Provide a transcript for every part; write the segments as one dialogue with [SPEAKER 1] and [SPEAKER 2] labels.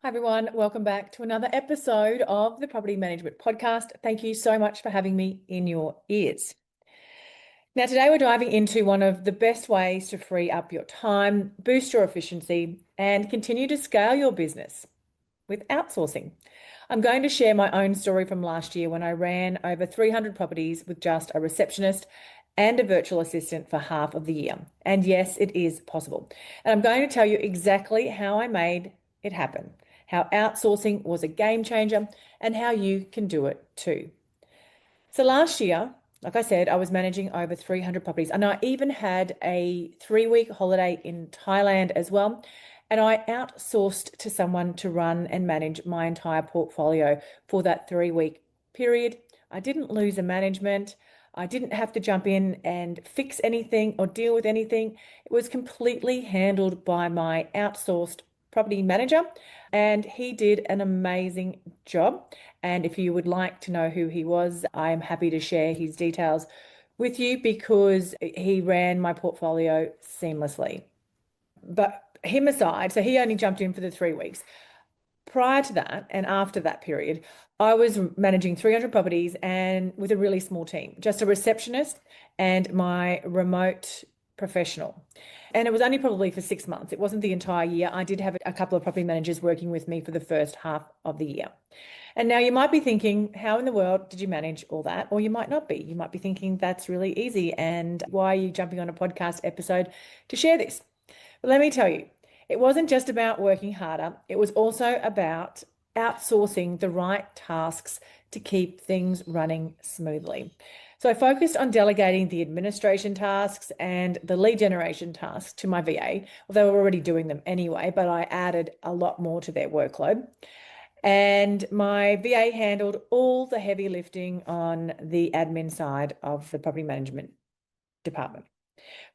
[SPEAKER 1] Everyone, welcome back to another episode of the Property Management Podcast. Thank you so much for having me in your ears. Now, today we're diving into one of the best ways to free up your time, boost your efficiency, and continue to scale your business with outsourcing. I'm going to share my own story from last year when I ran over 300 properties with just a receptionist and a virtual assistant for half of the year. And yes, it is possible. And I'm going to tell you exactly how I made it happen, how outsourcing was a game changer, and how you can do it too. So last year, like I said, I was managing over 300 properties, and I even had a 3-week holiday in Thailand as well. And I outsourced to someone to run and manage my entire portfolio for that 3-week period. I didn't lose a management. I didn't have to jump in and fix anything or deal with anything. It was completely handled by my outsourced property manager, and he did an amazing job. And if you would like to know who he was, I am happy to share his details with you because he ran my portfolio seamlessly. But him aside, so he only jumped in for the 3 weeks. Prior to that and after that period, I was managing 300 properties and with a really small team, just a receptionist and my remote professional. And it was only probably for 6 months. It wasn't the entire year. I did have a couple of property managers working with me for the first half of the year. And now you might be thinking, how in the world did you manage all that? Or you might not be. You might be thinking that's really easy. And why are you jumping on a podcast episode to share this? But let me tell you, it wasn't just about working harder. It was also about outsourcing the right tasks to keep things running smoothly. So I focused on delegating the administration tasks and the lead generation tasks to my VA. Well, they were already doing them anyway, but I added a lot more to their workload. And my VA handled all the heavy lifting on the admin side of the property management department.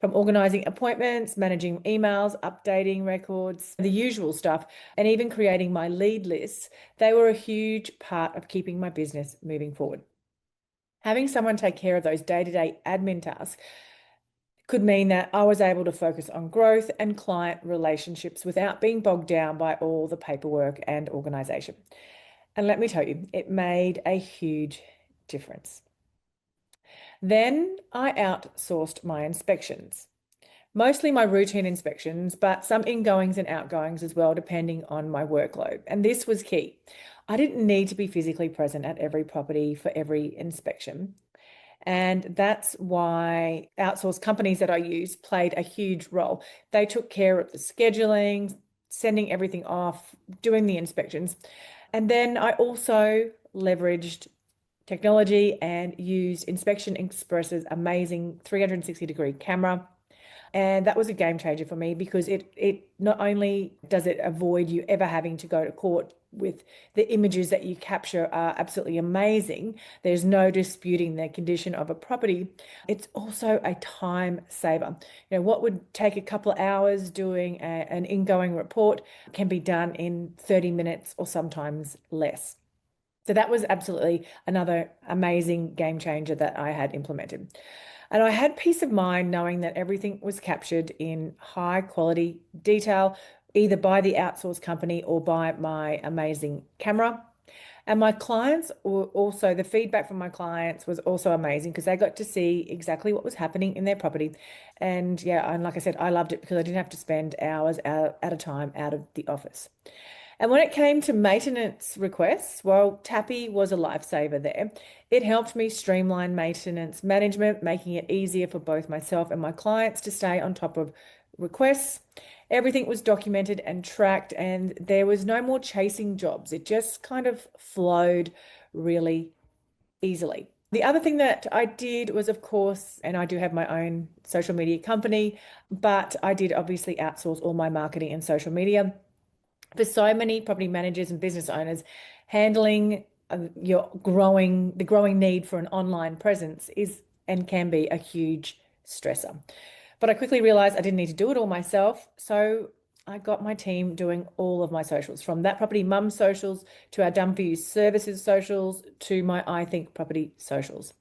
[SPEAKER 1] From organizing appointments, managing emails, updating records, the usual stuff, and even creating my lead lists, they were a huge part of keeping my business moving forward. Having someone take care of those day-to-day admin tasks could mean that I was able to focus on growth and client relationships without being bogged down by all the paperwork and organization. And let me tell you, it made a huge difference. Then I outsourced my inspections, mostly my routine inspections, but some ingoings and outgoings as well, depending on my workload. And this was key. I didn't need to be physically present at every property for every inspection. And that's why outsourced companies that I use played a huge role. They took care of the scheduling, sending everything off, doing the inspections. And then I also leveraged technology and used Inspection Express's amazing 360-degree camera. And that was a game changer for me because it not only does it avoid you ever having to go to court with the images that you capture are absolutely amazing. There's no disputing the condition of a property. It's also a time saver. You know, what would take a couple of hours doing an ingoing report can be done in 30 minutes or sometimes less. So that was absolutely another amazing game changer that I had implemented. And I had peace of mind knowing that everything was captured in high quality detail, either by the outsourced company or by my amazing camera. And my clients were also, the feedback from my clients was also amazing because they got to see exactly what was happening in their property. And yeah, and like I said, I loved it because I didn't have to spend hours at a time out of the office. And when it came to maintenance requests, well, Tappy was a lifesaver there. It helped me streamline maintenance management, making it easier for both myself and my clients to stay on top of requests. Everything was documented and tracked, and there was no more chasing jobs. It just kind of flowed really easily. The other thing that I did was, of course, and I do have my own social media company, but I did obviously outsource all my marketing and social media. For so many property managers and business owners, handling the growing need for an online presence is and can be a huge stressor. But I quickly realized I didn't need to do it all myself. So I got my team doing all of my socials, from That Property Mum socials to our Done For You Services socials to my I Think Property socials.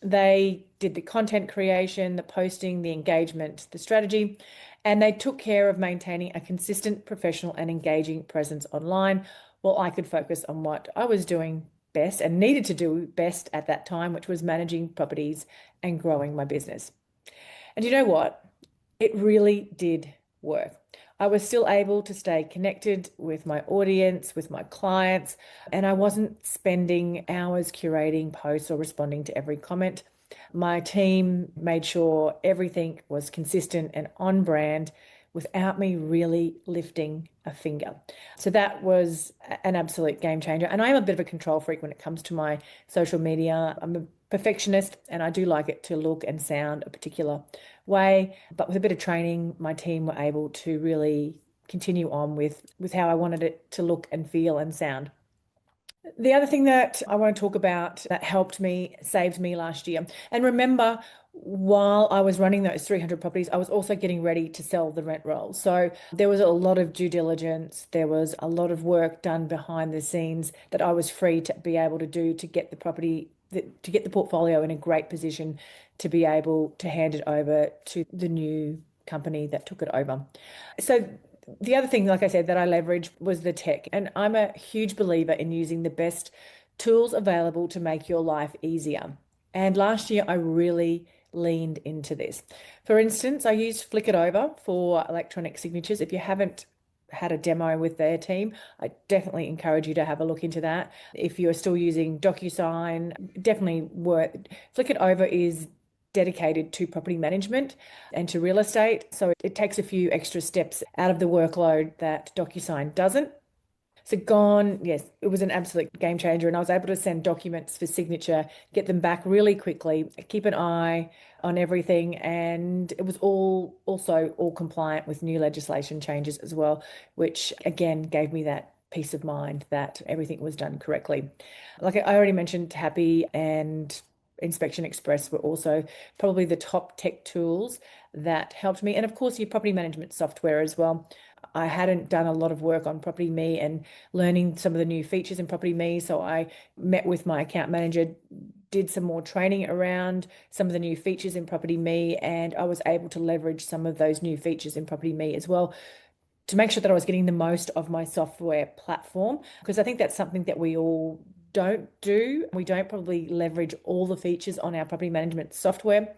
[SPEAKER 1] They did the content creation, the posting, the engagement, the strategy, and they took care of maintaining a consistent, professional, and engaging presence online while I could focus on what I was doing best and needed to do best at that time, which was managing properties and growing my business. And you know what? It really did work. I was still able to stay connected with my audience, with my clients, and I wasn't spending hours curating posts or responding to every comment. My team made sure everything was consistent and on brand without me really lifting a finger. So that was an absolute game changer. And I am a bit of a control freak when it comes to my social media. I'm a perfectionist and I do like it to look and sound a particular way. But with a bit of training, my team were able to really continue on with how I wanted it to look and feel and sound. The other thing that I want to talk about that helped me, saved me last year. And remember, while I was running those 300 properties, I was also getting ready to sell the rent roll. So there was a lot of due diligence. There was a lot of work done behind the scenes that I was free to be able to do to get the property, to get the portfolio in a great position to be able to hand it over to the new company that took it over. So the other thing, like I said, that I leveraged was the tech. And I'm a huge believer in using the best tools available to make your life easier. And last year, I really leaned into this. For instance, I used Flick It Over for electronic signatures. If you haven't had a demo with their team, I definitely encourage you to have a look into that. If you're still using DocuSign, definitely worth. Flick It Over is dedicated to property management and to real estate. So it takes a few extra steps out of the workload that DocuSign doesn't. So gone, yes, it was an absolute game changer. And I was able to send documents for signature, get them back really quickly, keep an eye on everything. And it was also all compliant with new legislation changes as well, which again gave me that peace of mind that everything was done correctly. Like I already mentioned, Happy and Inspection Express were also probably the top tech tools that helped me. And of course, your property management software as well. I hadn't done a lot of work on Property Me and learning some of the new features in Property Me. So I met with my account manager, did some more training around some of the new features in Property Me, and I was able to leverage some of those new features in Property Me as well to make sure that I was getting the most of my software platform, because I think that's something that we all don't do. We don't probably leverage all the features on our property management software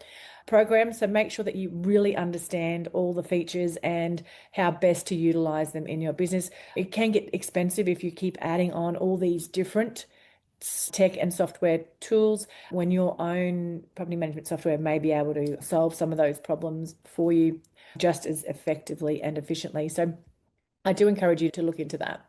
[SPEAKER 1] program. So make sure that you really understand all the features and how best to utilize them in your business. It can get expensive if you keep adding on all these different tech and software tools when your own property management software may be able to solve some of those problems for you just as effectively and efficiently. So I do encourage you to look into that.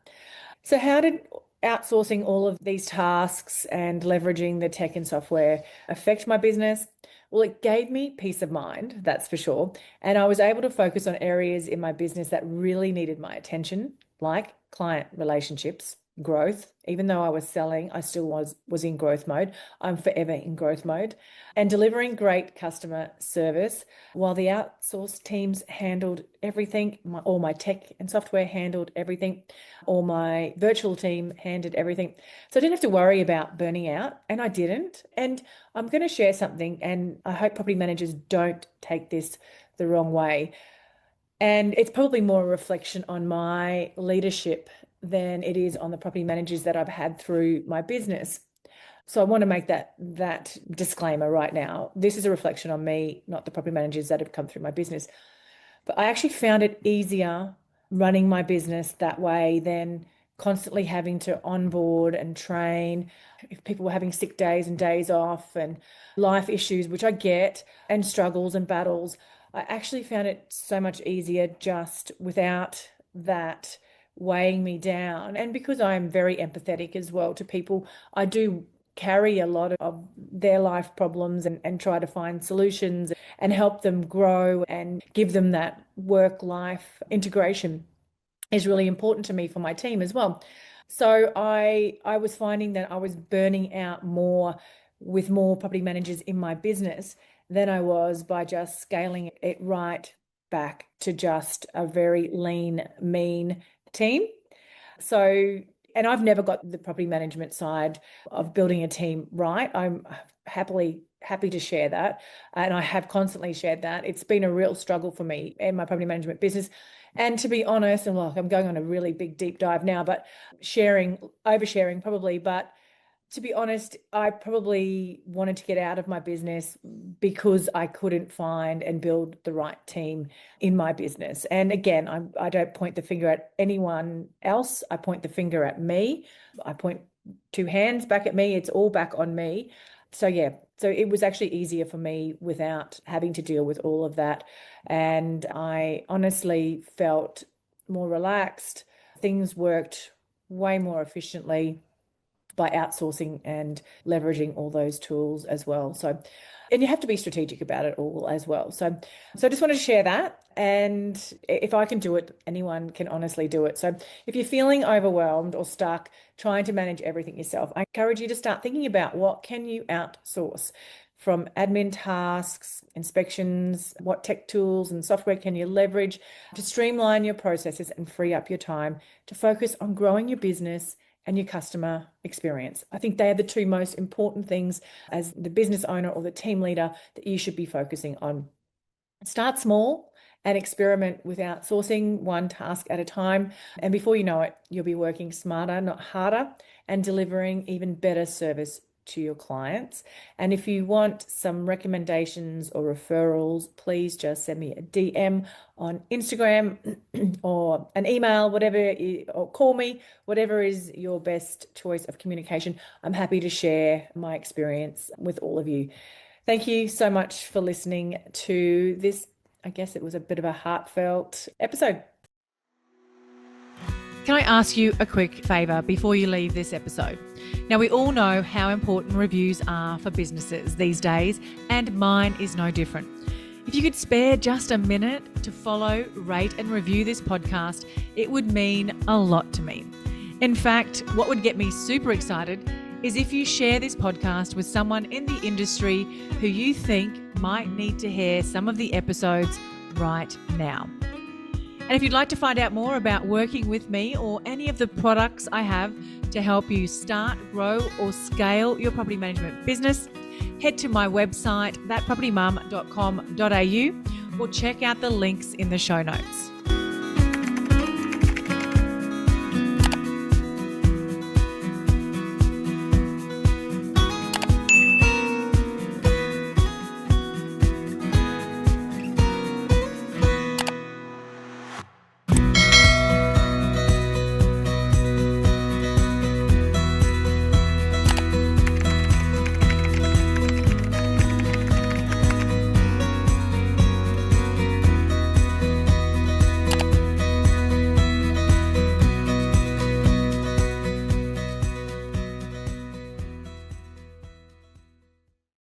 [SPEAKER 1] So how did outsourcing all of these tasks and leveraging the tech and software affect my business? Well, it gave me peace of mind, that's for sure. And I was able to focus on areas in my business that really needed my attention, like client relationships, growth. Even though I was selling, I still was in growth mode. I'm forever in growth mode. And delivering great customer service while the outsourced teams handled everything, all my tech and software handled everything, all my virtual team handled everything. So I didn't have to worry about burning out, and I didn't. And I'm going to share something, and I hope property managers don't take this the wrong way. And it's probably more a reflection on my leadership than it is on the property managers that I've had through my business. So I want to make that disclaimer right now. This is a reflection on me, not the property managers that have come through my business. But I actually found it easier running my business that way than constantly having to onboard and train. If people were having sick days and days off and life issues, which I get, and struggles and battles, I actually found it so much easier just without that weighing me down. And because I'm very empathetic as well to people, I do carry a lot of their life problems and try to find solutions and help them grow and give them that work-life integration is really important to me for my team as well. So I was finding that I was burning out more with more property managers in my business than I was by just scaling it right back to just a very lean, mean team. So, and I've never got the property management side of building a team right. I'm happily happy to share that. And I have constantly shared that. It's been a real struggle for me in my property management business. And to be honest, and look, I'm going on a really big deep dive now, but oversharing probably, but to be honest, I probably wanted to get out of my business because I couldn't find and build the right team in my business. And again, I don't point the finger at anyone else. I point the finger at me. I point two hands back at me. It's all back on me. So it was actually easier for me without having to deal with all of that. And I honestly felt more relaxed. Things worked way more efficiently by outsourcing and leveraging all those tools as well. So, and you have to be strategic about it all as well. So I just wanted to share that. And if I can do it, anyone can honestly do it. So if you're feeling overwhelmed or stuck trying to manage everything yourself, I encourage you to start thinking about what can you outsource from admin tasks, inspections, what tech tools and software can you leverage to streamline your processes and free up your time to focus on growing your business and your customer experience. I think they are the two most important things as the business owner or the team leader that you should be focusing on. Start small and experiment with outsourcing one task at a time. And before you know it, you'll be working smarter, not harder, and delivering even better service to your clients. And if you want some recommendations or referrals, please just send me a DM on Instagram or an email, or call me, whatever is your best choice of communication. I'm happy to share my experience with all of you. Thank you so much for listening to this. I guess it was a bit of a heartfelt episode. Can I ask you a quick favor before you leave this episode? Now, we all know how important reviews are for businesses these days, and mine is no different. If you could spare just a minute to follow, rate, and review this podcast, it would mean a lot to me. In fact, what would get me super excited is if you share this podcast with someone in the industry who you think might need to hear some of the episodes right now. And if you'd like to find out more about working with me or any of the products I have to help you start, grow, or scale your property management business, head to my website, thatpropertymum.com.au, or check out the links in the show notes.